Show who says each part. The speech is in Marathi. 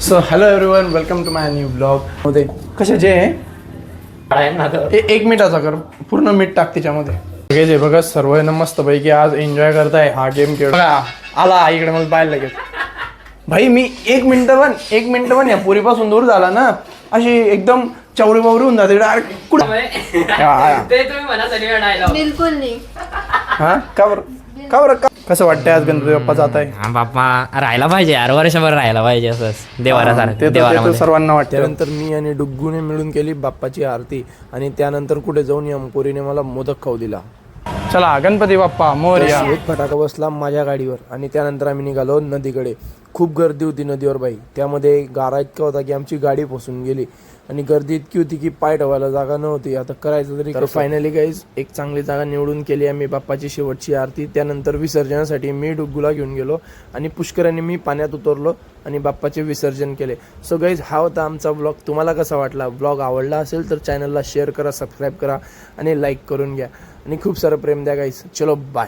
Speaker 1: So hello everyone, welcome to my new blog. मध्ये कशाचे एक मिनिटाचा कर, पूर्ण मीठ टाक त्याच्यामध्ये. जे बघा सर्व मस्त पैकी आज एन्जॉय करताय हा गेम खेळ. आला इकडे मला पाहायला लगेच. भाई मी एक मिनिट पण या पुरीपासून दूर झाला ना, अशी एकदम चौरी बावरी होऊन जाते डायरेक्ट.
Speaker 2: बिलकुल नाही.
Speaker 1: हा का बरं कसं वाटतंय आज गणपती बाप्पा जात आहे?
Speaker 3: हा बाप्पा राहायला पाहिजे यार, वर्षभर राहायला पाहिजे असंच
Speaker 1: ते
Speaker 3: देवारा.
Speaker 1: सर्वांना वाटतं. त्यानंतर मी आणि डुग्गूने मिळून केली बाप्पाची आरती आणि त्यानंतर कुठे जाऊन या पोरीने मला मोदक खाऊ दिला. चला गणपती बाप्पा मोरया. एक फटाका बसला माझ्या गाडीवर आणि त्यानंतर आम्ही निघालो नदीकडे. खूप गर्दी होती नदीवर भाई. त्यामध्ये गारा इतका होता की आमची गाडी फसून गेली आणि गर्दी इतकी होती की पाय ठेवायला जागा नव्हती. आता करायचं तरी. तर फायनली गाईज एक चांगली जागा निवडून केली आम्ही बाप्पाची शेवटची आरती. त्यानंतर विसर्जनासाठी मी डुग्गूला घेऊन गेलो आणि पुष्कराने मी पाण्यात उतरलो आणि बाप्पाचे विसर्जन केले. सो गाईज हा होता आमचा ब्लॉग. तुम्हाला कसा वाटला? ब्लॉग आवडला असेल तर चॅनलला शेअर करा, सबस्क्राईब करा आणि लाईक करून घ्या आणि खूप सारं प्रेम द्या गाईज. चलो बाय.